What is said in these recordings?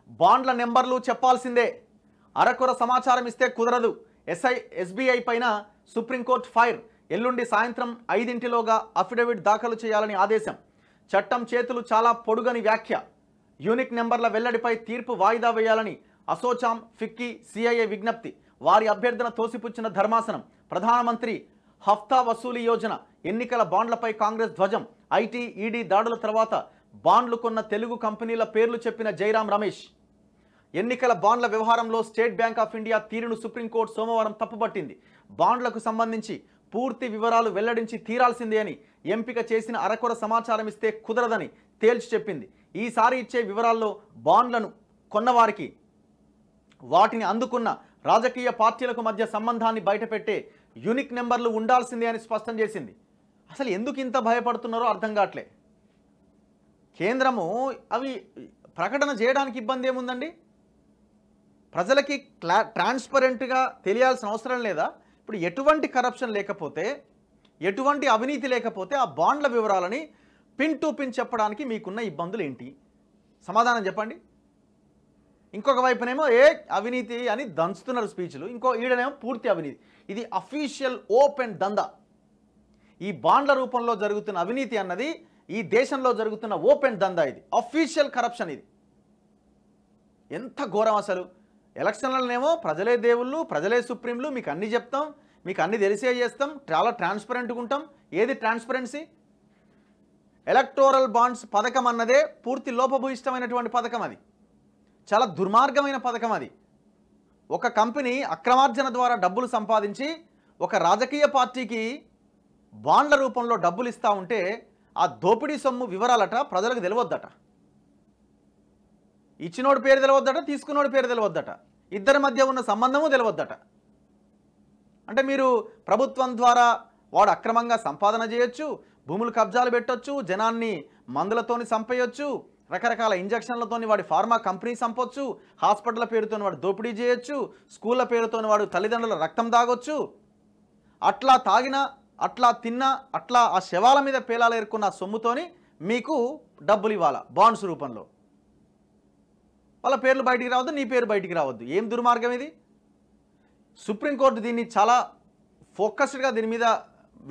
బాండ్ల నెంబర్లు చెప్పాల్సిందే, అరకొర సమాచారం ఇస్తే కుదరదు. ఎస్బీఐ పైన సుప్రీంకోర్టు ఫైర్. ఎల్లుండి సాయంత్రం 5 అఫిడవిట్ దాఖలు చేయాలని ఆదేశం. చట్టం చేతులు చాలా పొడుగని వ్యాఖ్య. యూనిక్ నెంబర్ల వెల్లడిపై తీర్పు వాయిదా వేయాలని అసోచామ్, ఫిక్కీ, సిఐఏ విజ్ఞప్తి. వారి అభ్యర్థన తోసిపుచ్చిన ధర్మాసనం. ప్రధానమంత్రి హఫ్తా వసూలీ యోజన, ఎన్నికల బాండ్లపై కాంగ్రెస్ ధ్వజం. ఐటీ, ఈడీ దాడుల తర్వాత బాండ్లు కొన్న తెలుగు కంపెనీల పేర్లు చెప్పిన జైరాం రమేష్. ఎన్నికల బాండ్ల వ్యవహారంలో స్టేట్ బ్యాంక్ ఆఫ్ ఇండియా తీరును సుప్రీంకోర్టు సోమవారం తప్పుపట్టింది. బాండ్లకు సంబంధించి పూర్తి వివరాలు వెల్లడించి తీరాల్సిందే అని, ఎంపిక చేసిన అరకొర సమాచారం ఇస్తే కుదరదని తేల్చి చెప్పింది. ఈసారి ఇచ్చే వివరాల్లో బాండ్లను కొన్నవారికి, వాటిని అందుకున్న రాజకీయ పార్టీలకు మధ్య సంబంధాన్ని బయటపెట్టే యూనిక్ నెంబర్లు ఉండాల్సిందే అని స్పష్టం చేసింది. అసలు ఎందుకు ఇంత భయపడుతున్నారో అర్థం కావట్లే. కేంద్రము అవి ప్రకటన చేయడానికి ఇబ్బంది ఏముందండి? ప్రజలకి ట్రాన్స్పరెంట్గా తెలియాల్సిన అవసరం లేదా? ఇప్పుడు ఎటువంటి కరప్షన్ లేకపోతే, ఎటువంటి అవినీతి లేకపోతే ఆ బాండ్ల వివరాలని పిన్ టు పిన్ చెప్పడానికి మీకున్న ఇబ్బందులు ఏంటి? సమాధానం చెప్పండి. ఇంకొక వైపునేమో అవినీతి అని దంచుతున్నారు స్పీచ్లు, ఇంకో ఈడనేమో పూర్తి అవినీతి. ఇది అఫీషియల్ ఓపెన్ దందా. ఈ బాండ్ల రూపంలో జరుగుతున్న అవినీతి అన్నది ఈ దేశంలో జరుగుతున్న ఓపెన్ దందా. ఇది అఫీషియల్ కరప్షన్. ఇది ఎంత ఘోరం అసలు. ఎలక్షన్లనేమో ప్రజలే దేవుళ్ళు, ప్రజలే సుప్రీంలు, మీకు అన్ని చెప్తాం, మీకు అన్ని తెలిసే చేస్తాం, చాలా ట్రాన్స్పరెంట్గా ఉంటాం. ఏది ట్రాన్స్పరెన్సీ? ఎలక్టోరల్ బాండ్స్ పథకం అన్నదే పూర్తి లోపభూయిష్టమైనటువంటి పథకం. అది చాలా దుర్మార్గమైన పథకం. అది ఒక కంపెనీ అక్రమార్జన ద్వారా డబ్బులు సంపాదించి ఒక రాజకీయ పార్టీకి బాండ్ల రూపంలో డబ్బులు ఇస్తూ ఉంటే ఆ దోపిడీ సొమ్ము వివరాలట ప్రజలకు తెలియవద్దట. ఇచ్చినోడి పేరు తెలియవద్దట, తీసుకున్నోడి పేరు తెలియవద్దట, ఇద్దరి మధ్య ఉన్న సంబంధము తెలియవద్దట. అంటే మీరు ప్రభుత్వం ద్వారా వాడు అక్రమంగా సంపాదన చేయొచ్చు, భూములు కబ్జాలు పెట్టొచ్చు, జనాన్ని మందులతోని చంపేయొచ్చు, రకరకాల ఇంజక్షన్లతోని వాడి ఫార్మా కంపెనీ చంపొచ్చు, హాస్పిటల్ పేరుతో వాడు దోపిడీ చేయొచ్చు, స్కూళ్ళ పేరుతో వాడు తల్లిదండ్రుల రక్తం తాగొచ్చు. అట్లా తాగినా, అట్లా తిన్నా, అట్లా ఆ శవాల మీద పేలాలు ఏరుకున్న సొమ్ముతోని మీకు డబ్బులు ఇవ్వాలా బాండ్స్ రూపంలో. వాళ్ళ పేర్లు బయటికి రావద్దు, నీ పేరు బయటికి రావద్దు. ఏం దుర్మార్గం ఇది? సుప్రీంకోర్టు దీన్ని చాలా ఫోకస్డ్గా దీని మీద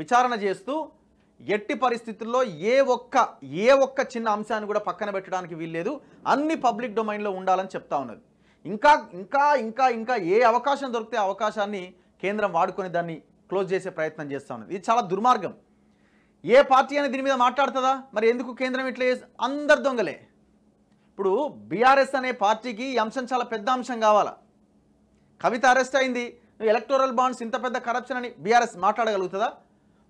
విచారణ చేస్తూ ఎట్టి పరిస్థితుల్లో ఏ ఒక్క చిన్న అంశాన్ని కూడా పక్కన పెట్టడానికి వీల్లేదు, అన్ని పబ్లిక్ డొమైన్లో ఉండాలని చెప్తా ఉన్నది. ఇంకా ఇంకా ఇంకా ఇంకా ఏ అవకాశం దొరికితే ఆ అవకాశాన్ని కేంద్రం వాడుకొని దాన్ని క్లోజ్ చేసే ప్రయత్నం చేస్తూ ఉన్నది. ఇది చాలా దుర్మార్గం. ఏ పార్టీ అని దీని మీద మాట్లాడుతుందా? మరి ఎందుకు కేంద్రం ఇట్లా అందరు దొంగలే. ఇప్పుడు బీఆర్ఎస్ అనే పార్టీకి ఈ అంశం చాలా పెద్ద అంశం కావాలా. కవిత అరెస్ట్ అయింది, ఎలక్టోరల్ బాండ్స్ ఇంత పెద్ద కరప్షన్ అని బీఆర్ఎస్ మాట్లాడగలుగుతుందా?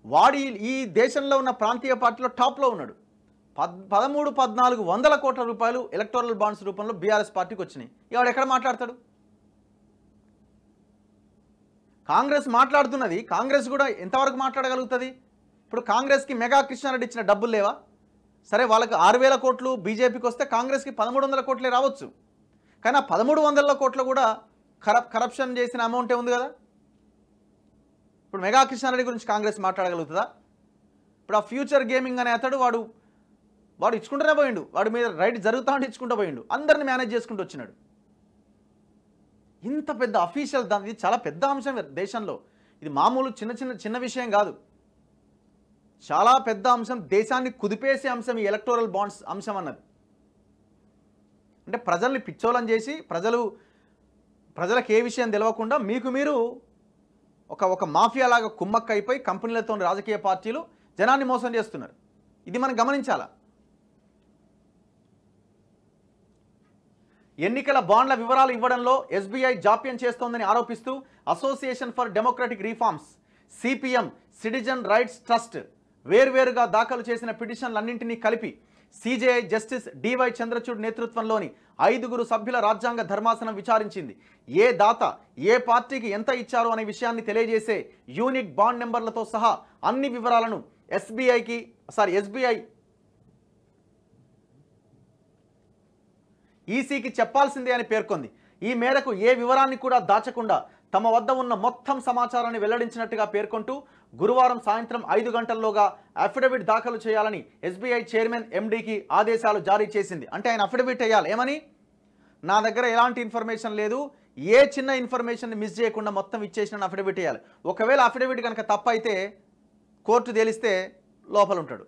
వాడి ఈ దేశంలో ఉన్న ప్రాంతీయ పార్టీలో టాప్లో ఉన్నాడు. 13-14 కోట్ల రూపాయలు ఎలక్టోరల్ బాండ్స్ రూపంలో బీఆర్ఎస్ పార్టీకి వచ్చినాయి. ఇవాడు ఎక్కడ మాట్లాడతాడు? కాంగ్రెస్ మాట్లాడుతున్నది, కాంగ్రెస్ కూడా ఎంతవరకు మాట్లాడగలుగుతుంది? ఇప్పుడు కాంగ్రెస్కి మెగా కృష్ణారెడ్డి ఇచ్చిన డబ్బులు లేవా? సరే, వాళ్ళకి 6,000 కోట్లు బీజేపీకి వస్తే కాంగ్రెస్కి 1,300 కోట్లే రావచ్చు. కానీ ఆ 1,300 కోట్లు కూడా కరప్షన్ చేసిన అమౌంటే ఉంది కదా. ఇప్పుడు మెగా కృష్ణారెడ్డి గురించి కాంగ్రెస్ మాట్లాడగలుగుతుందా? ఇప్పుడు ఆ ఫ్యూచర్ గేమింగ్ అనే అతడు వాడు ఇచ్చుకుంటూనే పోయిండు, వాడి మీద రైట్ జరుగుతా ఉంటే ఇచ్చుకుంటూ పోయిండు, అందరిని మేనేజ్ చేసుకుంటూ వచ్చినాడు. ఇంత పెద్ద అఫీషియల్ ఇది చాలా పెద్ద అంశం దేశంలో. ఇది మామూలు చిన్న విషయం కాదు, చాలా పెద్ద అంశం, దేశాన్ని కుదిపేసే అంశం ఈ ఎలక్టోరల్ బాండ్స్ అంశం అన్నది. అంటే ప్రజల్ని పిచ్చోళం చేసి ప్రజలకు ఏ విషయం తెలియకుండా మీకు మీరు ఒక మాఫియా లాగా కుమ్మక్క అయిపోయి కంపెనీలతో రాజకీయ పార్టీలు జనాన్ని మోసం చేస్తున్నారు. ఇది మనం గమనించాలా. ఎన్నికల బాండ్ల వివరాలు ఇవ్వడంలో ఎస్బీఐ జాప్యం చేస్తోందని ఆరోపిస్తూ association for democratic reforms, CPM, citizen rights trust వేర్వేరుగా దాఖలు చేసిన పిటిషన్లన్నింటినీ కలిపి సిజేఐ జస్టిస్ డివై చంద్రచూడ్ నేతృత్వంలోని 5 సభ్యుల రాజ్యాంగ ధర్మాసనం విచారించింది. ఏ దాత ఏ పార్టీకి ఎంత ఇచ్చారో అనే విషయాన్ని తెలియజేసే యూనిక్ బాండ్ నెంబర్లతో సహా అన్ని వివరాలను ఎస్బీఐ ఈసీకి చెప్పాల్సిందే అని పేర్కొంది. ఈ మేరకు ఏ వివరాన్ని కూడా దాచకుండా తమ వద్ద ఉన్న మొత్తం సమాచారాన్ని వెల్లడించినట్టుగా పేర్కొంటూ గురువారం సాయంత్రం 5 గంటల్లోగా అఫిడవిట్ దాఖలు చేయాలని ఎస్బీఐ చైర్మన్ ఎండీకి ఆదేశాలు జారీ చేసింది. అంటే ఆయన అఫిడవిట్ వేయాలి. ఏమని? నా దగ్గర ఎలాంటి ఇన్ఫర్మేషన్ లేదు, ఏ చిన్న ఇన్ఫర్మేషన్ మిస్ చేయకుండా మొత్తం ఇచ్చేసిన అఫిడవిట్ ఇవ్వాలి. ఒకవేళ అఫిడవిట్ కనుక తప్పైతే కోర్టు తేలిస్తే లోపల ఉంటాడు.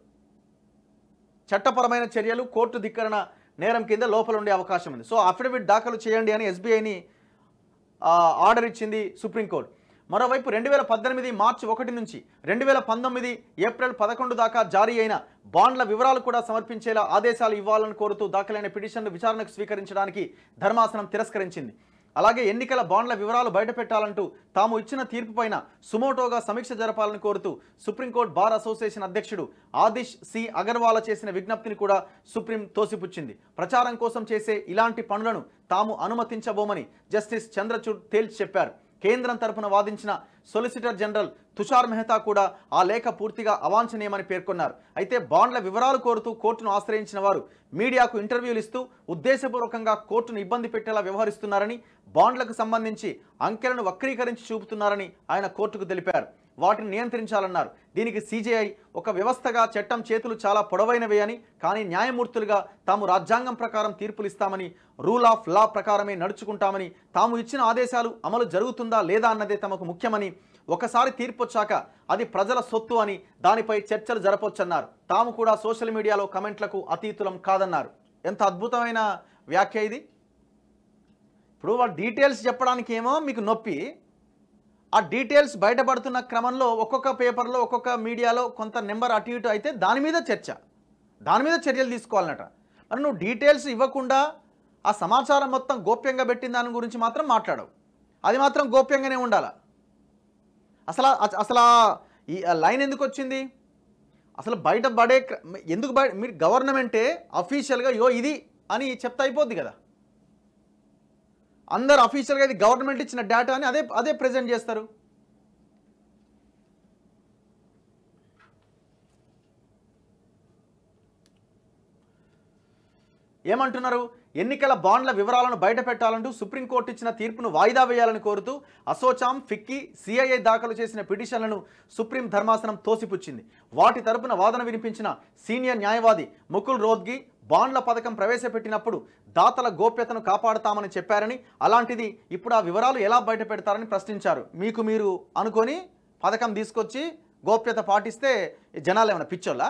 చట్టపరమైన చర్యలు కోర్టు ధిక్కరణ నేరం కింద లోపల ఉండే అవకాశం ఉంది. సో అఫిడవిట్ దాఖలు చేయండి అని ఎస్బీఐని ఆర్డర్ ఇచ్చింది సుప్రీంకోర్టు. మరోవైపు 2018 మార్చి 1 నుంచి 2019 ఏప్రిల్ 11 దాకా జారీ అయిన బాండ్ల వివరాలు కూడా సమర్పించేలా ఆదేశాలు ఇవ్వాలని కోరుతూ దాఖలైన పిటిషన్ను విచారణకు స్వీకరించడానికి ధర్మాసనం తిరస్కరించింది. అలాగే ఎన్నికల బాండ్ల వివరాలు బయటపెట్టాలంటూ తాము ఇచ్చిన తీర్పుపైన సుమోటోగా సమీక్ష జరపాలని కోరుతూ సుప్రీంకోర్టు బార్ అసోసియేషన్ అధ్యక్షుడు ఆదిష్ సి అగర్వాల్ చేసిన విజ్ఞప్తిని కూడా సుప్రీం తోసిపుచ్చింది. ప్రచారం కోసం చేసే ఇలాంటి పనులను తాము అనుమతించబోమని జస్టిస్ చంద్రచూడ్ తేల్చి చెప్పారు. కేంద్రం తరపున వాదించిన సొలిసిటర్ జనరల్ తుషార్ మెహతా కూడా ఆ లేఖ పూర్తిగా అవాంఛనీయమని పేర్కొన్నారు. అయితే బాండ్ల వివరాలు కోరుతూ కోర్టును ఆశ్రయించిన వారు మీడియాకు ఇంటర్వ్యూలు ఇస్తూ ఉద్దేశపూర్వకంగా కోర్టును ఇబ్బంది పెట్టేలా వ్యవహరిస్తున్నారని, బాండ్లకు సంబంధించి అంకెలను వక్రీకరించి చూపుతున్నారని ఆయన కోర్టుకు తెలిపారు. వాటిని నియంత్రించాలన్నారు. దీనికి సీజేఐ ఒక వ్యవస్థగా చట్టం చేతులు చాలా పొడవైనవే అని, కానీ న్యాయమూర్తులుగా తాము రాజ్యాంగం ప్రకారం తీర్పులు ఇస్తామని, రూల్ ఆఫ్ లా ప్రకారమే నడుచుకుంటామని, తాము ఇచ్చిన ఆదేశాలు అమలు జరుగుతుందా లేదా అన్నదే తమకు ముఖ్యమని, ఒకసారి తీర్పు వచ్చాక అది ప్రజల సొత్తు అని దానిపై చర్చలు జరపొచ్చన్నారు. తాము కూడా సోషల్ మీడియాలో కమెంట్లకు అతీతులం కాదన్నారు. ఎంత అద్భుతమైన వ్యాఖ్య ఇది. ఇప్పుడు వాళ్ళ డీటెయిల్స్ చెప్పడానికి ఏమో మీకు నొప్పి, ఆ డీటెయిల్స్ బయటపడుతున్న క్రమంలో ఒక్కొక్క పేపర్లో ఒక్కొక్క మీడియాలో కొంత నెంబర్ అటు ఇటు అయితే దాని మీద చర్చ, దాని మీద చర్యలు తీసుకోవాలన్నట. మరి నువ్వు డీటెయిల్స్ ఇవ్వకుండా ఆ సమాచారం మొత్తం గోప్యంగా పెట్టిన దాని గురించి మాత్రం మాట్లాడవు. అది మాత్రం గోప్యంగానే ఉండాలి. అసలు ఈ లైన్ ఎందుకు వచ్చింది? అసలు బయటపడే ఎందుకు మీరు గవర్నమెంటే అఫీషియల్గా ఇది అని చెప్తే అయిపోద్ది కదా. అందరు అఫీషియల్గా ఇది గవర్నమెంట్ ఇచ్చిన డేటా అని అదే ప్రెజెంట్ చేస్తారు. ఏమంటున్నారు? ఎన్నికల బాండ్ల వివరాలను బయటపెట్టాలంటూ సుప్రీంకోర్టు ఇచ్చిన తీర్పును వాయిదా వేయాలని కోరుతూ అసోచామ్, ఫిక్కీ, సిఐఐ దాఖలు చేసిన పిటిషన్లను సుప్రీం ధర్మాసనం తోసిపుచ్చింది. వాటి తరపున వాదన వినిపించిన సీనియర్ న్యాయవాది ముకుల్ రోహ్తగి బాండ్ల పథకం ప్రవేశపెట్టినప్పుడు దాతల గోప్యతను కాపాడుతామని చెప్పారని, అలాంటిది ఇప్పుడు ఆ వివరాలు ఎలా బయట పెడతారని ప్రశ్నించారు. మీరు అనుకొని పథకం తీసుకొచ్చి గోప్యత పాటిస్తే జనాలు ఏమైనా పిచ్చోళ్ళా?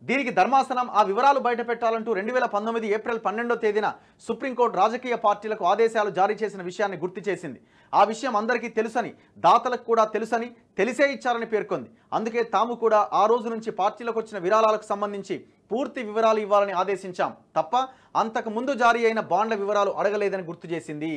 దీనికి ధర్మాసనం ఆ వివరాలు బయటపెట్టాలంటూ 2019 ఏప్రిల్ 12వ తేదీన సుప్రీంకోర్టు రాజకీయ పార్టీలకు ఆదేశాలు జారీ చేసిన విషయాన్ని గుర్తు చేసింది. ఆ విషయం అందరికీ తెలుసని, దాతలకు కూడా తెలుసని, తెలిసే ఇచ్చారని పేర్కొంది. అందుకే తాము కూడా ఆ రోజు నుంచి పార్టీలకు వచ్చిన విరాళాలకు సంబంధించి పూర్తి వివరాలు ఇవ్వాలని ఆదేశించాం తప్ప అంతకు ముందు జారీ అయిన బాండ్ల వివరాలు అడగలేదని గుర్తు చేసింది.